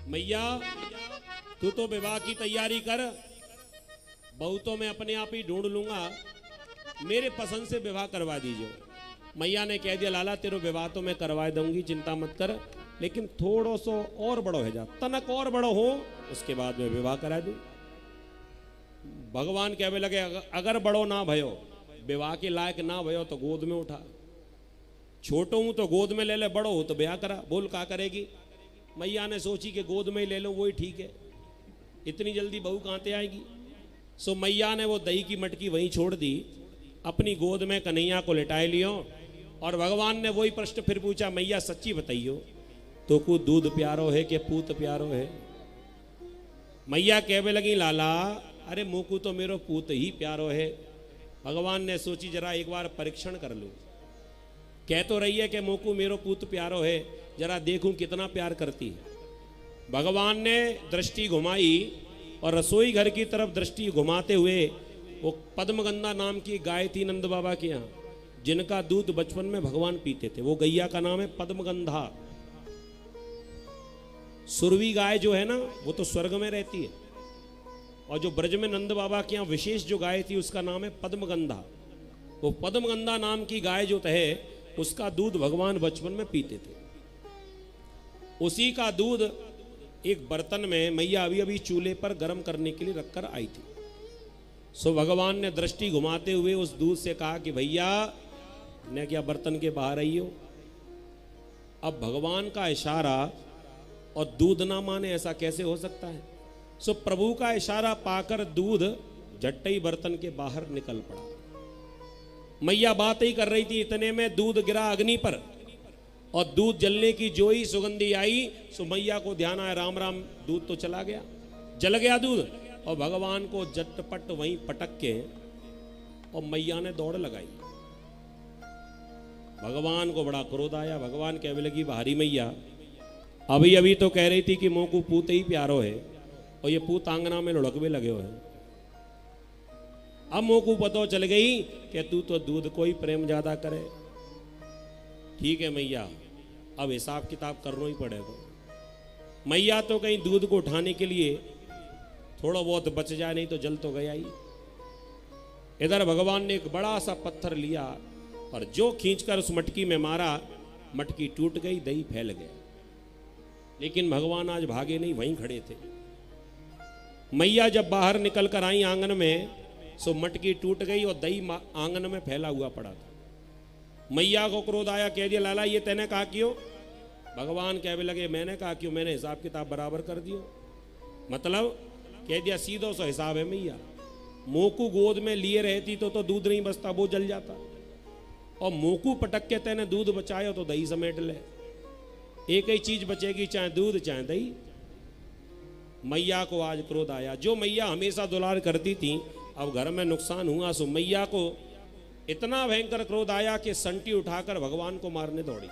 मैया तू तो विवाह की तैयारी कर, बहू तो मैं अपने आप ही ढूंढ लूंगा, मेरे पसंद से विवाह करवा दीजिए। मैया ने कह दिया लाला तेरे विवाह तो मैं करवा दूंगी, चिंता मत कर, लेकिन थोड़ो सो और बड़ो है जा, तनक और बड़ो हो उसके बाद में विवाह करा दूं। भगवान कहने लगे अगर बड़ो ना भयो, विवाह के लायक ना भयो तो गोद में उठा, छोटो हूं तो गोद में ले ले, बड़ो हो तो ब्याह करा, बोल क्या करेगी। मैया ने सोची कि गोद में ही ले लो वही ठीक है, इतनी जल्दी बहू कहां से आएगी। सो मैया ने वो दही की मटकी वहीं छोड़ दी, अपनी गोद में कन्हैया को लिटाए लियो, और भगवान ने वही प्रश्न फिर पूछा मैया सच्ची बताइयो तो को दूध प्यारो है कि पूत प्यारो है। मैया कहने लगी लाला अरे मोकू तो मेरो पूत ही प्यारो है। भगवान ने सोची जरा एक बार परीक्षण कर लूं, कह तो रही है कि मोकू मेरो पूत प्यारो है, जरा देखूं कितना प्यार करती है। भगवान ने दृष्टि घुमाई और रसोई घर की तरफ दृष्टि घुमाते हुए वो पद्मगंधा नाम की गाय थी नंद बाबा के यहाँ, जिनका दूध बचपन में भगवान पीते थे, वो गैया का नाम है पद्मगंधा। सुरवी गाय जो है ना वो तो स्वर्ग में रहती है, और जो ब्रज में नंद बाबा के यहाँ विशेष जो गाय थी उसका नाम है पद्मगंधा। वो पद्मगंधा नाम की गाय जो है उसका दूध भगवान बचपन में पीते थे। उसी का दूध एक बर्तन में मैया अभी अभी चूल्हे पर गर्म करने के लिए रखकर आई थी। सो भगवान ने दृष्टि घुमाते हुए उस दूध से कहा कि भैया ने क्या बर्तन के बाहर आई हो। अब भगवान का इशारा और दूध ना माने ऐसा कैसे हो सकता है। सो प्रभु का इशारा पाकर दूध झट्टे ही बर्तन के बाहर निकल पड़ा। मैया बात ही कर रही थी, इतने में दूध गिरा अग्नि पर और दूध जलने की जो ही सुगंधी आई सो मैया को ध्यान आया राम राम, दूध तो चला गया, जल गया दूध, और भगवान को झटपट वहीं पटक के और मैया ने दौड़ लगाई। भगवान को बड़ा क्रोध आया। भगवान कहने लगी भारी मैया अभी अभी तो कह रही थी कि मोह को पूत ही प्यारो है, और ये पूत आंगना में लुढ़कवे लगे हुए हैं। अब मोह को पता चल गई कि तू तो दूध को ही प्रेम ज्यादा करे। ठीक है मैया, अब हिसाब किताब करना ही पड़ेगा। मैया तो कहीं दूध को उठाने के लिए थोड़ा बहुत बच जाए, नहीं तो जल तो गया ही। इधर भगवान ने एक बड़ा सा पत्थर लिया और जो खींचकर उस मटकी में मारा, मटकी टूट गई, दही फैल गया। लेकिन भगवान आज भागे नहीं, वहीं खड़े थे। मैया जब बाहर निकल कर आई आंगन में सो मटकी टूट गई और दही आंगन में फैला हुआ पड़ा था। मैया को क्रोध आया, कह दिया लाला ये तैने कहा क्यों। भगवान कहने लगे मैंने कहा क्यों, मैंने हिसाब किताब बराबर कर दियो। मतलब कह दिया सीधो सा हिसाब है मैया, मोकू गोद में लिए रहती तो दूध नहीं बचता, वो जल जाता, और मोकू पटक के तैने दूध बचाया तो दही समेट ले। एक ही चीज बचेगी, चाहे दूध चाहे दही। मैया को आज क्रोध आया। जो मैया हमेशा दुलार करती थी अब घर में नुकसान हुआ, सो मैया को इतना भयंकर क्रोध आया कि संटी उठाकर भगवान को मारने दौड़ी।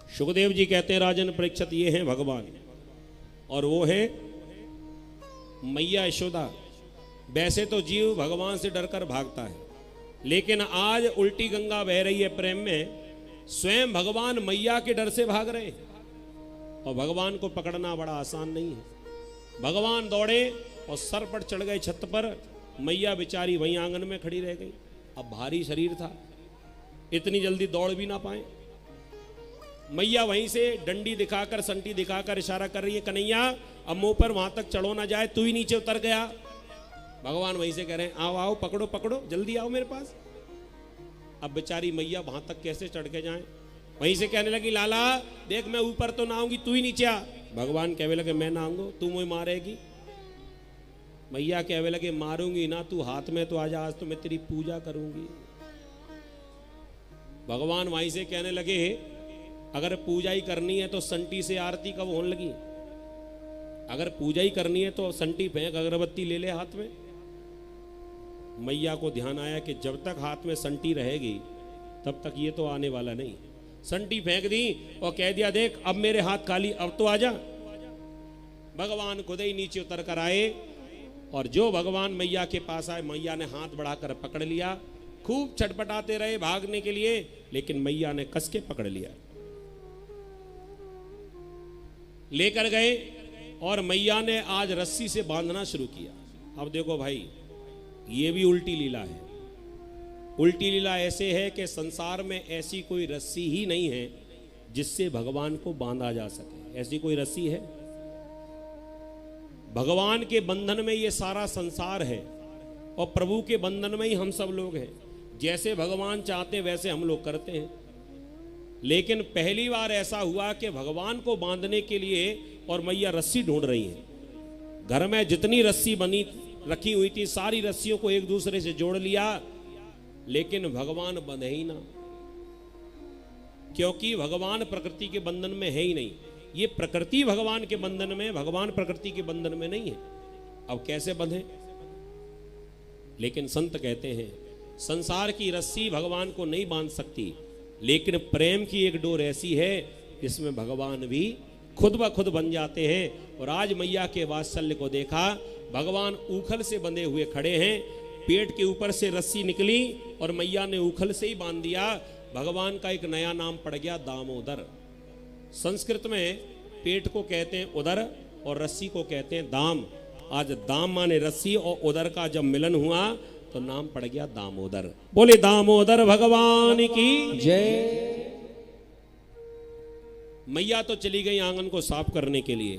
सुखदेव जी कहते हैं राजन परीक्षित ये हैं भगवान, और वो है मैया यशोदा। वैसे तो जीव भगवान से डरकर भागता है, लेकिन आज उल्टी गंगा बह रही है प्रेम में, स्वयं भगवान मैया के डर से भाग रहे हैं। और भगवान को पकड़ना बड़ा आसान नहीं है। भगवान दौड़े और सर पर चढ़ गए छत पर, मैया बेचारी वहीं आंगन में खड़ी रह गई। अब भारी शरीर था, इतनी जल्दी दौड़ भी ना पाए। मैया वहीं से डंडी दिखाकर संटी दिखाकर इशारा कर रही है कन्हैया अब मुंह पर वहां तक चढ़ो ना जाए, तू ही नीचे उतर गया। भगवान वहीं से कह रहे हैं आओ आओ पकड़ो पकड़ो जल्दी आओ मेरे पास। अब बेचारी मैया वहां तक कैसे चढ़ के जाए। वहीं से कहने लगी लाला देख मैं ऊपर तो ना आऊंगी, तू ही नीचे आ। भगवान कहने लगे मैं ना आऊंगा, तू मुझे मारेगी। मैया कहने लगे मारूंगी ना, तू हाथ में तो आजा, आज तो मैं तेरी पूजा करूंगी। भगवान वहीं से कहने लगे अगर पूजा ही करनी है तो संटी से आरती कब होने लगी। अगर पूजा ही करनी है तो संटी फेंक, अगरबत्ती ले ले हाथ में। मैया को ध्यान आया कि जब तक हाथ में संटी रहेगी तब तक ये तो आने वाला नहीं। संटी फेंक दी और कह दिया देख अब मेरे हाथ खाली, अब तो आजा। भगवान खुद ही नीचे उतर कर आए, और जो भगवान मैया के पास आए मैया ने हाथ बढ़ाकर पकड़ लिया। खूब छटपटाते रहे भागने के लिए, लेकिन मैया ने कस के पकड़ लिया। लेकर गए और मैया ने आज रस्सी से बांधना शुरू किया। अब देखो भाई, ये भी उल्टी लीला है। उल्टी लीला ऐसे है कि संसार में ऐसी कोई रस्सी ही नहीं है जिससे भगवान को बांधा जा सके। ऐसी कोई रस्सी है? भगवान के बंधन में ये सारा संसार है और प्रभु के बंधन में ही हम सब लोग हैं। जैसे भगवान चाहते वैसे हम लोग करते हैं। लेकिन पहली बार ऐसा हुआ कि भगवान को बांधने के लिए और मैया रस्सी ढूंढ रही है। घर में जितनी रस्सी बनी रखी हुई थी सारी रस्सियों को एक दूसरे से जोड़ लिया, लेकिन भगवान बंधे ही ना, क्योंकि भगवान प्रकृति के बंधन में है ही नहीं। ये प्रकृति भगवान के बंधन में, भगवान प्रकृति के बंधन में नहीं है। अब कैसे बंधे? लेकिन संत कहते हैं संसार की रस्सी भगवान को नहीं बांध सकती, लेकिन प्रेम की एक डोर ऐसी है जिसमें भगवान भी खुद ब खुद बन जाते हैं। और आज मैया के वात्सल्य को देखा। भगवान ऊखल से बंधे हुए खड़े हैं, पेट के ऊपर से रस्सी निकली और मैया ने ऊखल से ही बांध दिया। भगवान का एक नया नाम पड़ गया, दामोदर। संस्कृत में पेट को कहते हैं उदर और रस्सी को कहते हैं दाम। आज दाम माने रस्सी और उदर का जब मिलन हुआ तो नाम पड़ गया दामोदर। बोले दामोदर भगवान की जय। मैया तो चली गई आंगन को साफ करने के लिए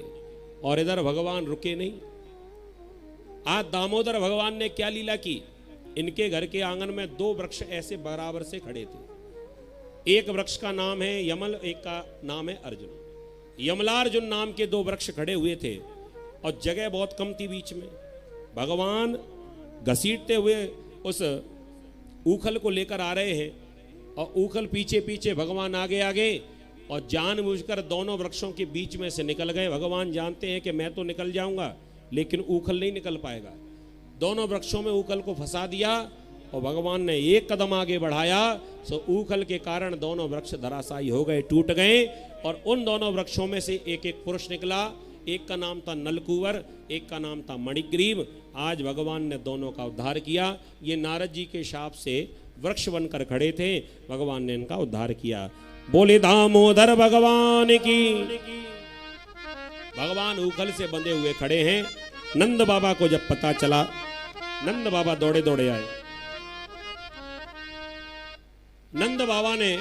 और इधर भगवान रुके नहीं। आज दामोदर भगवान ने क्या लीला की? इनके घर के आंगन में दो वृक्ष ऐसे बराबर से खड़े थे। एक वृक्ष का नाम है यमल, एक का नाम है अर्जुन। यमलार्जुन नाम के दो वृक्ष खड़े हुए थे और जगह बहुत कम थी बीच में। भगवान घसीटते हुए उस ऊखल को लेकर आ रहे हैं और ऊखल पीछे पीछे, भगवान आगे आगे, और जानबूझकर दोनों वृक्षों के बीच में से निकल गए। भगवान जानते हैं कि मैं तो निकल जाऊंगा लेकिन ऊखल नहीं निकल पाएगा। दोनों वृक्षों में ऊखल को फंसा दिया और भगवान ने एक कदम आगे बढ़ाया तो ऊखल के कारण दोनों वृक्ष धराशायी हो गए, टूट गए। और उन दोनों वृक्षों में से एक एक पुरुष निकला। एक का नाम था नलकुवर, एक का नाम था मणिग्रीव। आज भगवान ने दोनों का उद्धार किया। ये नारद जी के शाप से वृक्ष बनकर खड़े थे, भगवान ने इनका उद्धार किया। बोले दामोदर भगवान की। भगवान ऊखल से बंधे हुए खड़े हैं। नंद बाबा को जब पता चला, नंद बाबा दौड़े दौड़े आए। नंद बाबा ने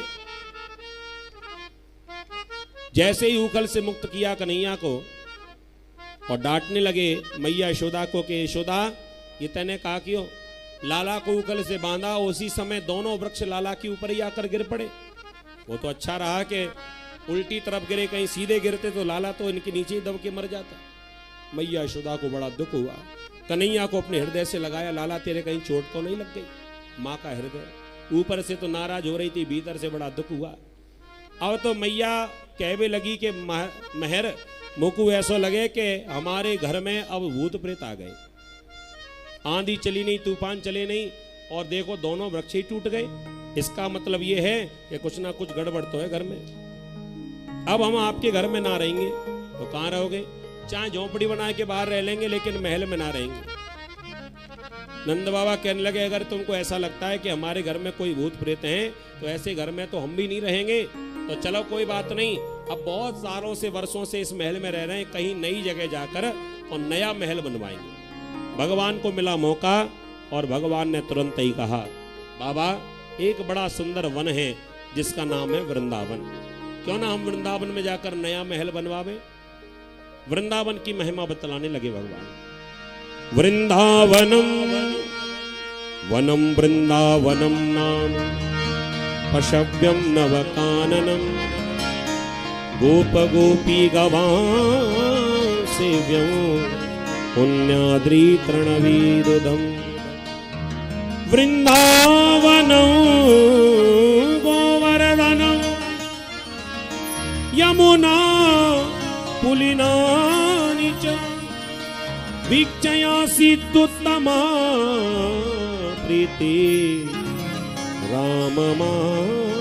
जैसे ही ऊखल से मुक्त किया कन्हैया को और डांटने लगे मैया यशोदा को कि यशोदा, ये तैने कहा क्यों? लाला को ऊखल से बांधा। उसी समय दोनों वृक्ष लाला के ऊपर ही आकर गिर पड़े। वो तो अच्छा रहा कि उल्टी तरफ गिरे, कहीं सीधे गिरते तो लाला तो इनके नीचे ही दब के मर जाता। मैया यशोदा को बड़ा दुख हुआ। कन्हैया को अपने हृदय से लगाया, लाला तेरे कहीं चोट तो नहीं लग गई? माँ का हृदय ऊपर से तो नाराज हो रही थी, भीतर से बड़ा दुख हुआ। अब तो मैया कहवे लगी कि महर मोकू ऐसा लगे कि हमारे घर में अब भूत प्रेत आ गए। आंधी चली नहीं, तूफान चले नहीं और देखो दोनों वृक्ष ही टूट गए। इसका मतलब ये है कि कुछ ना कुछ गड़बड़ तो है घर में। अब हम आपके घर में ना रहेंगे तो कहाँ रहोगे? चाहे झोंपड़ी बना के बाहर रह लेंगे लेकिन महल में ना रहेंगे। नंद बाबा कहने लगे अगर तुमको ऐसा लगता है कि हमारे घर में कोई भूत प्रेत हैं तो ऐसे घर में तो हम भी नहीं रहेंगे। तो चलो कोई बात नहीं, अब बहुत सालों से वर्षों से इस महल में रह रहे हैं, कहीं नई जगह जाकर और नया महल बनवाएंगे। भगवान को मिला मौका और भगवान ने तुरंत ही कहा बाबा एक बड़ा सुंदर वन है जिसका नाम है वृंदावन, क्यों ना हम वृंदावन में जाकर नया महल बनवावे। वृंदावन की महिमा बतलाने लगे भगवान। वृंदावनम वनम वृंदावनम नाम पशव्यम नवकाननम गोप गोपी गवां सेव्यम पुण्याद्रि तृणवीरुदम। वृंदावनम गोवर्धनम यमुना पुलिनानि च वीक्षयासीत्युत्तमा प्रीति राममाधवम्।